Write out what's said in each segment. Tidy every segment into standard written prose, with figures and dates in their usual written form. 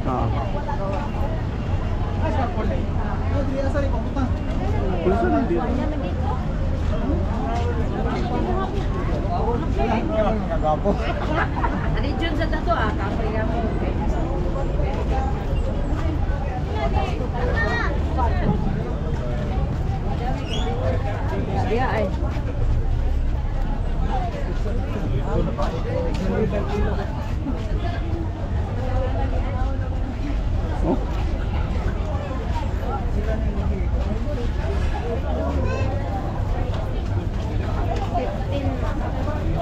Ah. Pulsa na dito. Region sa dato kapay nga mo. Iya ay. Oh.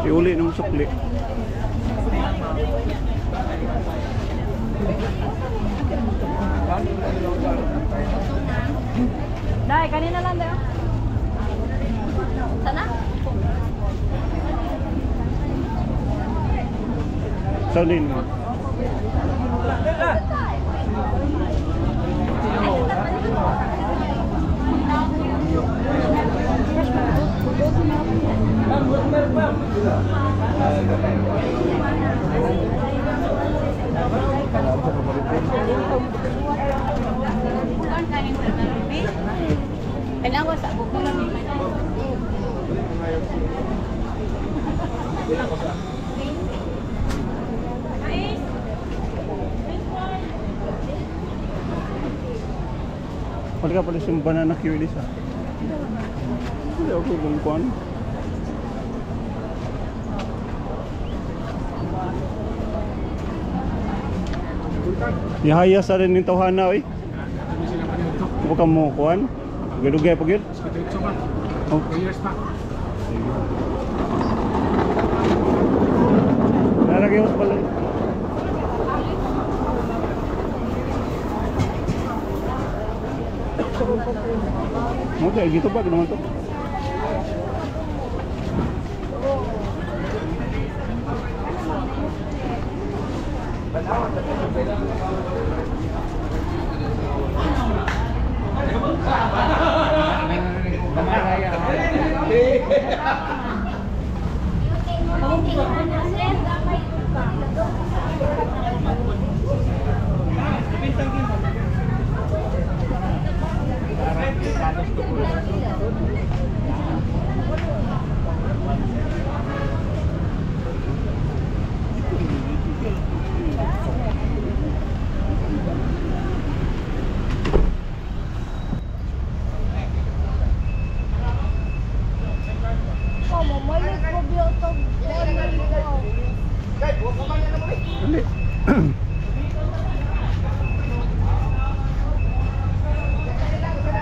Iuli ng sukli. Dai, kanina lang daw. Sana? Salin mo. Kailangan sa buko lang. Pagka pala yung banana cuties ha. Hindi ako kung kuhan. Yahaya sa rin yung tawhana eh. Bukan mo kuhan. Gadugay pa gyud. Oh. Nalagay mo sa balay. Okay, gitu ba naman to?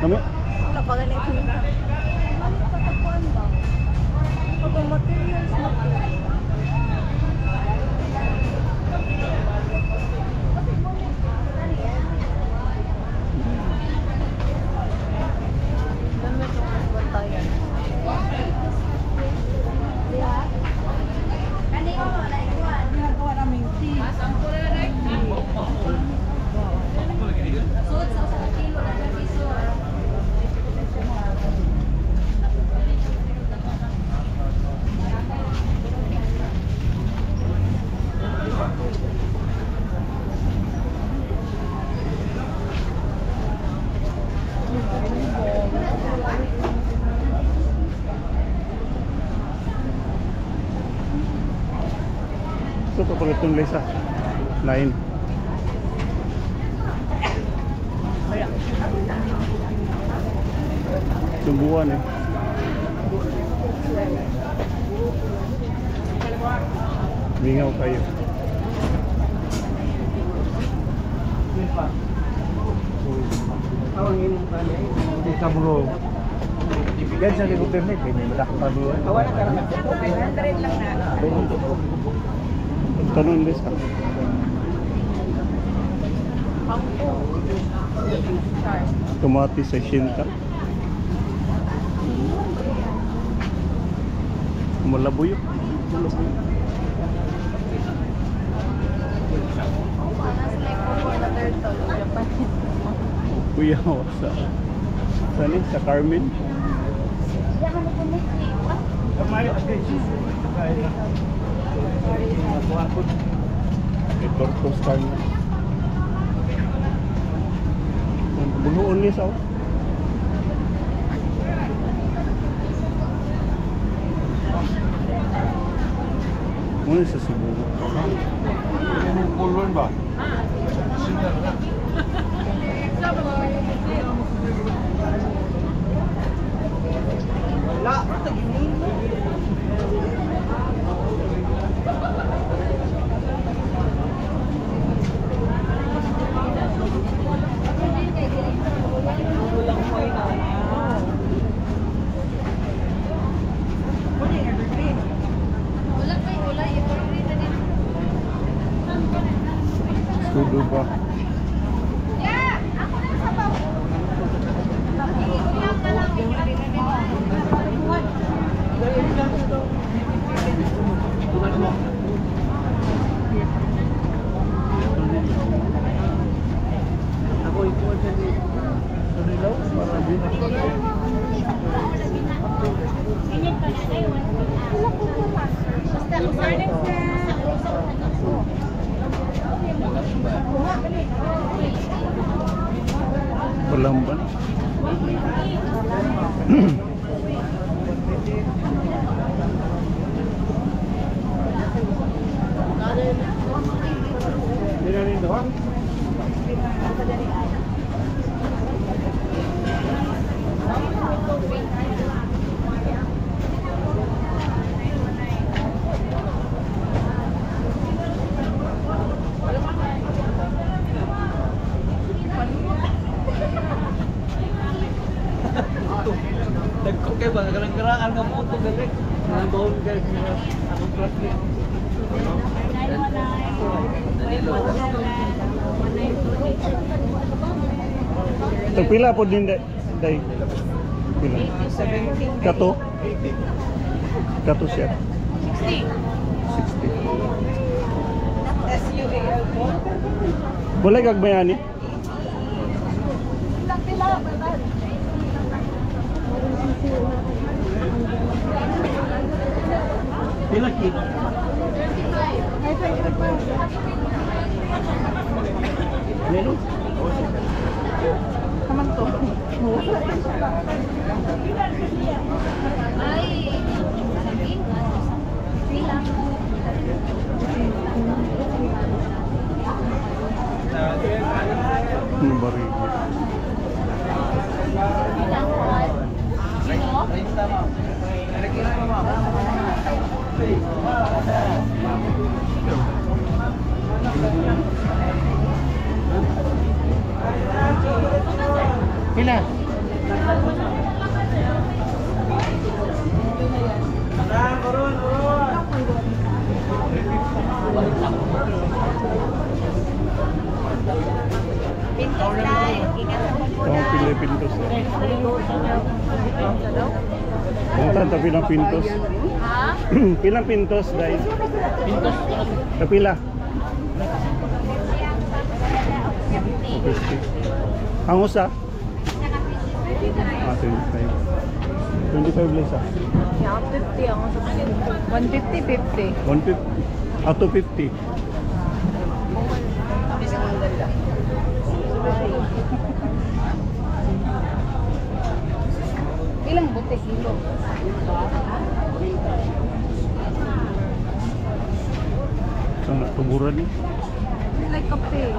Kami? Wala pa galing ko. Ano tatapuan ba? Pag materials na po. Dami itong bantayan. Ginagawa namin tea. Ito pa pala itong lesa. Lain. Sumbuan eh. Mingaw kayo. Kita bro. Ibigay sa helicopter ni kini madakot bro. Awan na karang 100 lang na. Tanong lesa. Tomati 60. Malabuyok. Kuya, sa saan sa Carmen? Tortos karne. Bunuon ni sa. Muna sa Cebu. Kulon ba? Wala, ito gini. Sudo pa. Ako ito sa Rilaw para din ako. Palamban. Dinanin doon. Nagko kay ba garang-garaan nga mo to gali. Nang bawon kay ako plastic. Pila po din day. Pila. 70. Kato. Kato siya. 60. 60. SUAL po. Boleh kag bayani? Ilang pila, babad. Pila kilo. Ay, 25. Meron. Kaman to. Ay, pila. Ano ba rin? Pila. Pintos tayo. Ingat sa Itong pila pintos. Buntan tapi ng pintos. Ha? Pilang pintos day? Pintos. Kapila? 50. Ang usa? 25. 25 lang sa. Yeah, 50 ako sa 150, 50. 150. Out of 50. Ilang buti kilo? Saan natuburan ni? Like kape.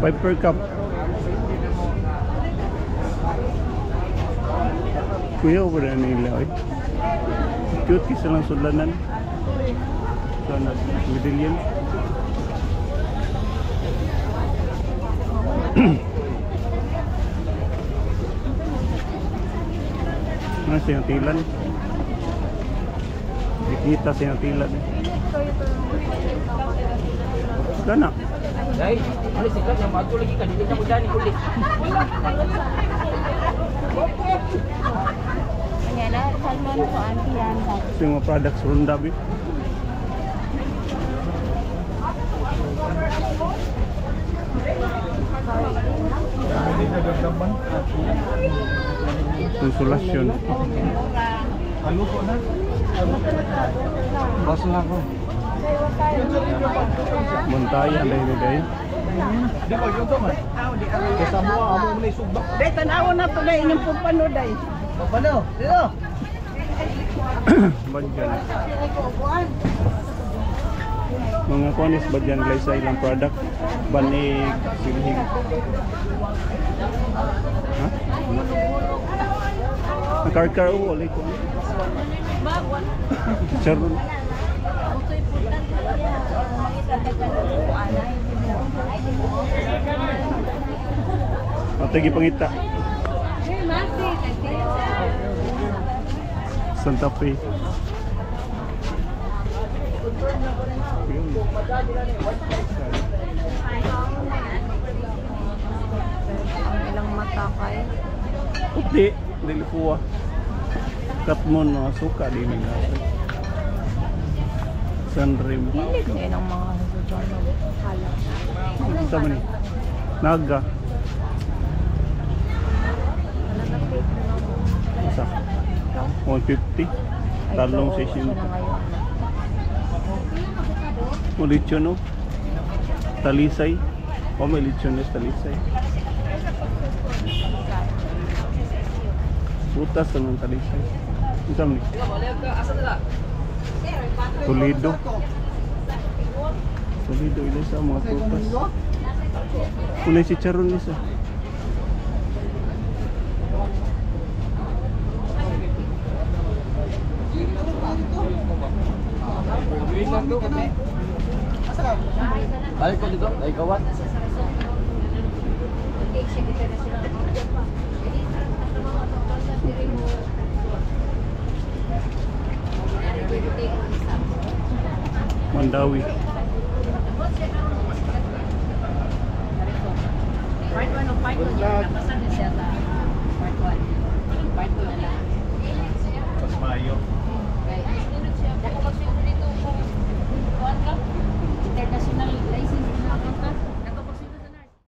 5 per cup. Kuya, wala nila eh. Cute kisa lang sulanan. Sana, medallion. Ano siyang tilan? Dikita siyang tilan. Kana? Dai, ali sikat yang bagus lagi kan dia mudah ni kulit. Kanyala, salmon ko auntie yan. Ito yung mga products Rondabi. Konsolasyon. Halo po na. Bas na ako. Muntayan dahil dahil. Di ba yung to man? Kesa mo amo mo na isugba. Day, tanaw na to day, inyong pupano day. Paano? Dito. Badyan. Mga kuanis badyan guys sa ilang product. Banig, silhig. Ha? Nakar-kar o ulit ko. Charon. Ategi pangita. Santa Fe. Ang ilang mata kay. Puti, dili kuha. Kat mo no suka din nila. Sunrim. Hilig niya ng mga nagdodonong hala. Ano sa man ni? Naga. Nag-update na lang. Isa. 150. Talong session. Lechon no? Talisay. May lechon is talisay. Putas naman talisay. Isa man ni? Toledo. Toledo ila sa mga prutas. Kulay si Charon isa. Balik ko dito. Ay kawan. Mandawi. Part 1 o part 2 niya, nakasan na siya sa part 1.